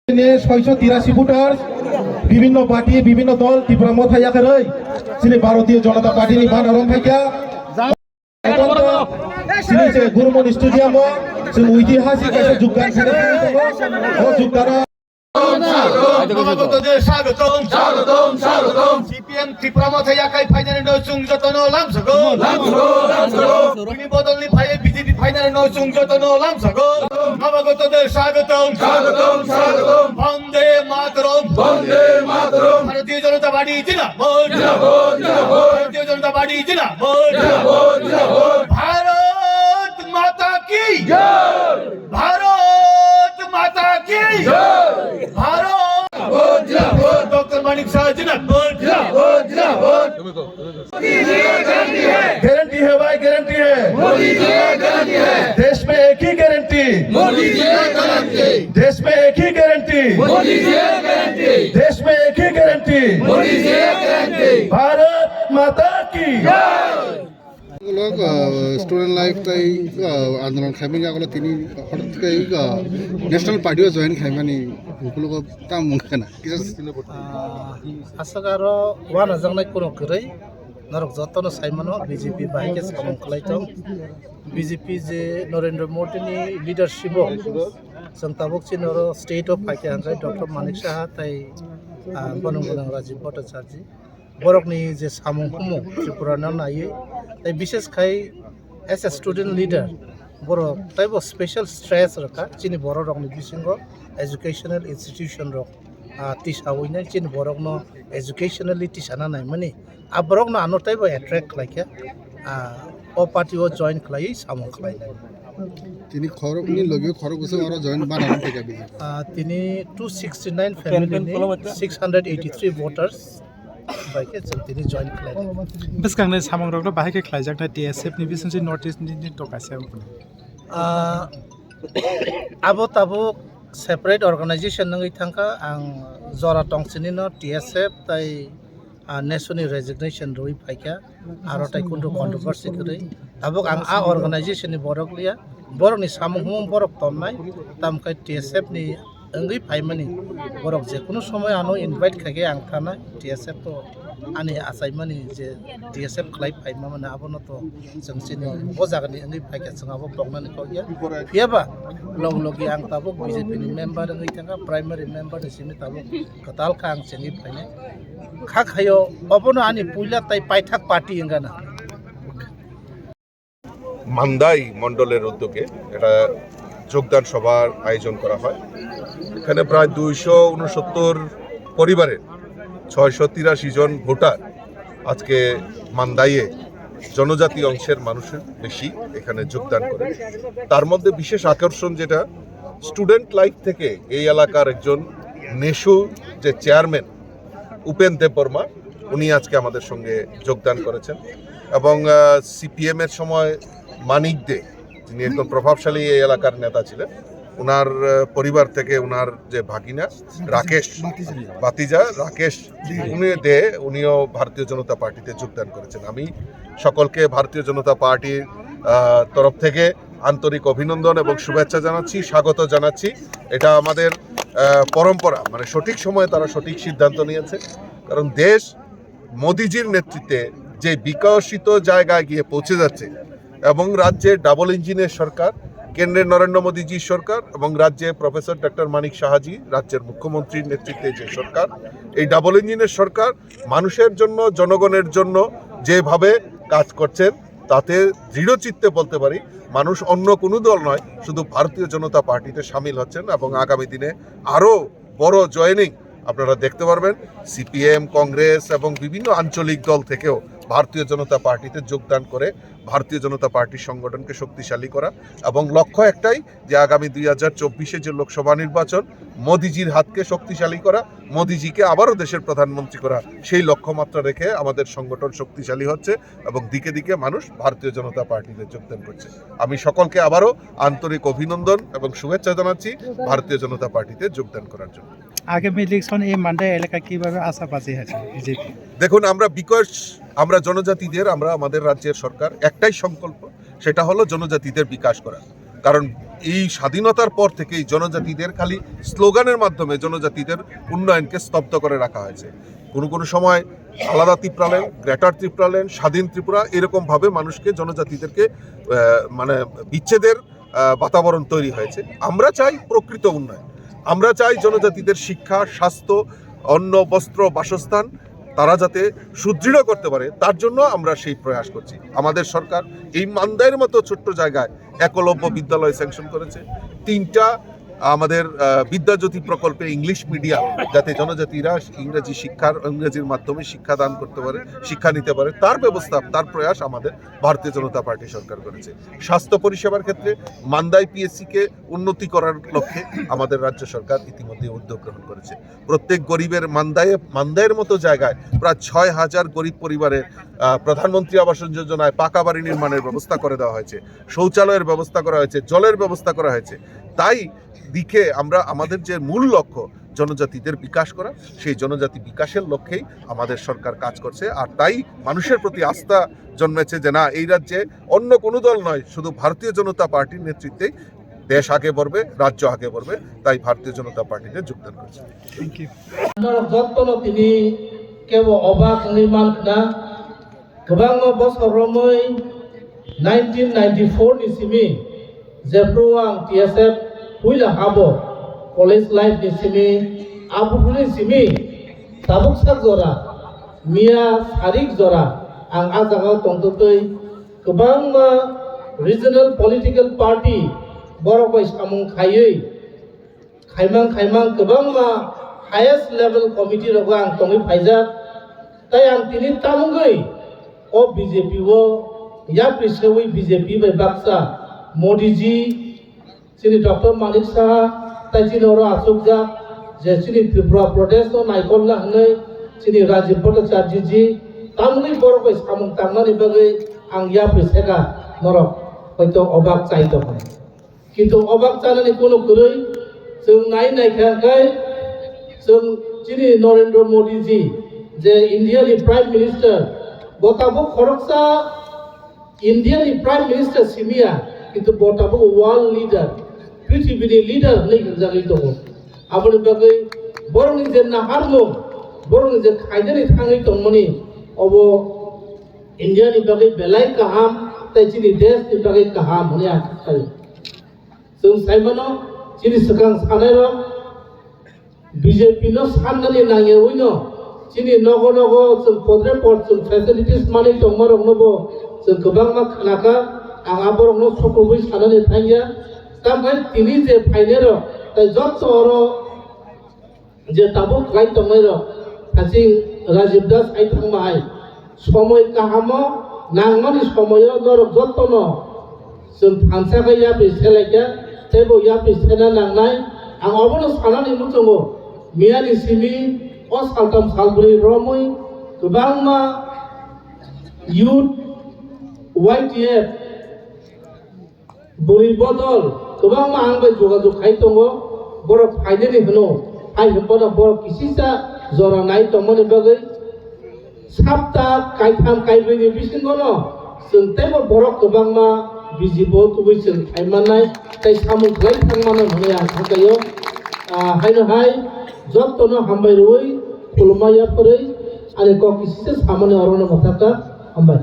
683 ফুটার বিভিন্ন পার্টি বিভিন্ন দল ত্রিপুরা মথাইয়াকে রই শ্রী ভারতীয় জনতা পার্টি नि बानारम फाइका श्री जे गुरुमन स्टेडियम जों ऐतिहासिक जुगदान खालामदों जुगदाना CPM ত্রিপুরা মথাইয়াকাই ফাইনাল নচুং যতনো লামসগো বিনি বদলনি ফাই বিজেপি ফাইনাল নচুং যতনো লামসগো নবগতদের স্বাগতম বন্দে মাতরম ভারতীয় জনতা পার্টি জিন্দাবাদ ভারতীয় জনতা পার্টি জিন্দাবাদ ভারত মাতা কি জয় ভারত মাতা কি জয় ভারত डॉक्टर मानिक शाह जिंदाबाद गारंटी है भाई गारंटी है मोदी जी गारंटी है देश में एक ही गारंटी मोदी जी गारंटी देश में एक ही गारंटी मोदी जी गारंटी देश में एक ही गारंटी मोदी जी गारंटी भारत माता की जय लोग स्टूडेंट लाइफ ताई आंदोलन खाइमे जागला तिनी हठात कै नेशनल पार्टी जॉइन खाइमानी हुकुल को काम मुंखना किस आसागारो वाना जंगनाय कोनो गरै नरक जतन साइमनो बीजेपी बाइके सामं खलाइतो बीजेपी जे नरेंद्र मोदी नि लीडरशिप जों ताबुक चिनरो स्टेट अफ फाइके हानजाय डॉक्टर मानिक शाह ताई बनंग राजीव भट्टाचार्य बरकनि जे सामं हुमु त्रिपुराना नायै ताई विशेष खाय एज ए स्टूडेंट लीडर बरो ताइबो स्पेशल स्ट्रेस रखा चिनि बर रकनि बिसिंगो एजुकेशनल इंस्टीट्यूशन रक टिसावैना चिनि बरकनो एजुकेशनली टिसाना नाय माने आ बरकनो आनो ताइबो एट्रैक्ट खालायखे ओ पार्टी ओ जॉइन खालाय सामं खालाय तिनी खरकनि लगे खरक गसे और जॉइन बानारम फाइका बिजि तिनी 269 फैमिली 683 वोटर्स बाइके तिनी जॉइन खालाय बस कांगने सामं रक बाहायके खालायजाक टीएसएफ नि बिसनसि नॉर्थ ईस्ट नि टकासे आबो ताबो सेपारेट अर्गानाइजेशन नंगै थांका आं जरा टंगसिनि न टीएसएफ ताई नेशनल रेजिग्नेशन रइ फाइका आरो ताई कुन्टु कंट्रोवर्सी करै ताबो आं आ अर्गानाइजेशन नि बरकलिया बरकनि सामं हुम बरक तमनाय तामखाय टीएसएफ नि अंगै फाइमानि बरक जेकुनु समय आनो इनभाइट खागे आं थाना टीएसएफ तो आनि आसाइमानि जे टीएसएफ खलाय फाइमा माने आबोनो तो जोंसिनि बजागनि अंगै फाइका जोंआबो तंनानै खगिया फियाबा लग लगी आं ताबो बीजेपी नि मेंबर अंगै थांगा प्राइमरी मेंबर सिनि ताबो कताल का आं सेनि फाइने खा खायो अबोनो आनि पुइला ताई पाइथाक पार्टी एंगाना মান্দাই মণ্ডলের উদ্যোগে এটা যোগদান সভার আয়োজন করা হয়। এখানে প্রায় 269 পরিবারের 683 জন ভোটার আজকে মান্দাইয়ে জনজাতি অংশের মানুষের বেশি এখানে যোগদান করে। তার মধ্যে বিশেষ আকর্ষণ যেটা স্টুডেন্ট লাইফ থেকে এই এলাকার একজন নেশু যে চেয়ারম্যান উপেন দেববর্মা উনি আজকে আমাদের সঙ্গে যোগদান করেছেন এবং সিপিএম এর সময় মানিক দে যিনি একদম প্রভাবশালী এই এলাকার নেতা ছিলেন ওনার পরিবার থেকে ওনার যে ভাগিনা রাকেশ বাতিজা রাকেশ উনিও ভারতীয় জনতা পার্টিতে যোগদান করেছেন। আমি সকলকে ভারতীয় জনতা পার্টির তরফ থেকে আন্তরিক অভিনন্দন এবং শুভেচ্ছা জানাচ্ছি, স্বাগত জানাচ্ছি। এটা আমাদের পরম্পরা, মানে সঠিক সময়ে তারা সঠিক সিদ্ধান্ত নিয়েছে, কারণ দেশ মোদিজির নেতৃত্বে যে বিকশিত জায়গায় গিয়ে পৌঁছে যাচ্ছে এবং রাজ্যে ডাবল ইঞ্জিনের সরকার, কেন্দ্রের নরেন্দ্র মোদীজির সরকার এবং রাজ্যে প্রফেসর ডক্টর মানিক শাহজি রাজ্যের মুখ্যমন্ত্রীর নেতৃত্বে যে সরকার, এই ডাবল ইঞ্জিনের সরকার মানুষের জন্য জনগণের জন্য যেভাবে কাজ করছেন তাতে দৃঢ়চিত্তে বলতে পারি মানুষ অন্য কোনো দল নয় শুধু ভারতীয় জনতা পার্টিতে সামিল হচ্ছেন এবং আগামী দিনে আরও বড় জয়েনিং আপনারা দেখতে পারবেন। সিপিএম, কংগ্রেস এবং বিভিন্ন আঞ্চলিক দল থেকেও ভারতীয় জনতা পার্টিতে যোগদান করে ভারতীয় জনতা পার্টির সংগঠনকে শক্তিশালী করা এবং লক্ষ্য একটাই যে আগামী 2024 যে লোকসভা নির্বাচন মোদিজির হাতকে শক্তিশালী করা, মোদিজিকে আবারও দেশের প্রধানমন্ত্রী করা, সেই লক্ষ্যমাত্রা রেখে আমাদের সংগঠন শক্তিশালী হচ্ছে এবং দিকে দিকে মানুষ ভারতীয় জনতা পার্টিতে যোগদান করছে। আমি সকলকে আবারও আন্তরিক অভিনন্দন এবং শুভেচ্ছা জানাচ্ছি ভারতীয় জনতা পার্টিতে যোগদান করার জন্য। আগামী ইলেকশন এই মান্দাই এলাকা কিভাবে আশাবাদী আছে বিজেপি? দেখুন, আমরা জনজাতিদের, আমরা আমাদের রাজ্যের সরকার একটাই সংকল্প, সেটা হলো জনজাতিদের বিকাশ করা। কারণ এই স্বাধীনতার পর থেকেই জনজাতিদের খালি স্লোগানের মাধ্যমে জনজাতিদের উন্নয়নকে স্তব্ধ করে রাখা হয়েছে। কোনো সময় আলাদা ত্রিপুরাল্যান্ড, গ্রেটার ত্রিপুরাল্যান্ড, স্বাধীন ত্রিপুরা এরকমভাবে মানুষকে জনজাতিদেরকে মানে বিচ্ছেদের বাতাবরণ তৈরি হয়েছে। আমরা চাই প্রকৃত উন্নয়ন, আমরা চাই জনজাতিদের শিক্ষা, স্বাস্থ্য, অন্ন, বস্ত্র, বাসস্থান তারা যাতে সুদৃঢ় করতে পারে, তার জন্য আমরা সেই প্রয়াস করছি। আমাদের সরকার এই মান্দাইয়ের মতো ছোট্ট জায়গায় একলব্য বিদ্যালয় স্যাংশন করেছে, 3টা আমাদের বিদ্যাজ্যোতি প্রকল্পে ইংলিশ মিডিয়াম, যাতে জনজাতিরা ইংরেজির মাধ্যমে শিক্ষাদান করতে পারে, শিক্ষা নিতে পারে, তার ব্যবস্থা, তার প্রয়াস আমাদের ভারতীয় জনতা পার্টি সরকার করেছে। স্বাস্থ্য পরিষেবার ক্ষেত্রে মান্দাই পিএসসিকে উন্নতি করার লক্ষ্যে আমাদের রাজ্য সরকার ইতিমধ্যে উদ্যোগ গ্রহণ করেছে। প্রত্যেক গরিবের মান্দাইয়ের মতো জায়গায় প্রায় 6,000 গরিব পরিবারের প্রধানমন্ত্রী আবাস যোজনায় পাকা বাড়ি নির্মাণের ব্যবস্থা করে দেওয়া হয়েছে, শৌচালয়ের ব্যবস্থা করা হয়েছে, জলের ব্যবস্থা করা হয়েছে। তাই দিকে আমরা আমাদের যে মূল লক্ষ্য জনজাতিদের বিকাশ করা, সেই জনজাতি বিকাশের লক্ষ্যেই আমাদের সরকার কাজ করছে। আর তাই মানুষের প্রতি আস্থা জন্মেছে যে না, এই রাজ্যে অন্য কোনো দল নয়, শুধু ভারতীয় জনতা পার্টির নেতৃত্বেই দেশ আগে বাড়বে, রাজ্য আগে বাড়বে। তাই ভারতীয় জনতা পার্টিতে যোগদান করছে। Thank you. যত্ন তিনি কেবল অবাক নির্মাণ না গোबां बोसोरमै 1994 नि सिमी जेब्रो आं TSF हुइला हाबो कलेज लाइफ नि सिमी आबुनि सिमी ताबुक sak जरा मिया सारिक जरा आं आजागाव तंतै गोबां रिजनल पलिटिकल पार्टी बरबाय सामुं खायै खायमां गोबां हायेस्ट लेवल कमिटी रगो आं तंगै फायजाक ताई आं तिनि तामुंगै ओ बीजेपी वो या पिछले बीजेपी में बाक्सा मोदी जी श्री डॉक्टर मानिक शाह ताई और अशोक जा जैसे त्रिपुरा प्रदेश तो नायकल लाने श्री राजीव भट्टाचार्य जी तामुंगै बरबाय सामुं तांनानै बागै आं या पिछेगा नरक हयतो अबाक चाहिए किन्तु अबाक जानानै कोनो गरै जों नायनायखाय जों श्री नरेंद्र मोदी जी जे इंडियानि प्राइम मिनिस्टार बताबो खरकसा इंडियानि प्राइम मिनिस्टार सिमिया किन्तु बताबो वर्ल्ड लीडर पृथ्वीनि लीडर नै होनजागै दङ आबोनि बागै बरनि जे नाहारमु बरनि जे खायदानि थाङै दंमोनि अब इंडियानि बागै बेलाय गाहाम ताइचिनि देशनि बागै गाहाम होननानै आं सानो जों सायमानो जिनि सिगां सानायल' बीजेपी नो साननानै नाङैनो जिनि नगो जों पद्रे पद जों फेसिलिटिस माने दंमोरनोबो जों गोबां मा खोनाखा आं आबरनो सखौबै सानानै थांया तामफ्राय तिनि जे फाइनेर ताइ जत्तर जे ताबो खाय दंमोर हासिं राजीव दास आइ थांबाय समय काहामो नांमानि समय नरक जत्तन जों फानसाखै या बिसेलायका तेबो या बिसेना नांनाय आं अबनो सानानै मुथङो मियानि सिमी सालथाम सालब्रै रमै गोबां युथ YTF बुरि बदल गोबां आंबो जगाजग खाय दङ बर' फाइनालि होनो आइ होनबानो बर' किसिसा जरा नाय दंमोन बागै साप्ता कायथाम कायब्रैनि बिसिङावनो जों तेबो बर' गोबां बिजिबो तुबै जों थायमानाय ताइ सामुं खाय थांमानो होननानै आं थांगायो हायनोहाय जत्तनो हामबाय रुइ खुलुमाया फोरै आरो ककिसिसे सामान्य अरनो मथाका हामबाय।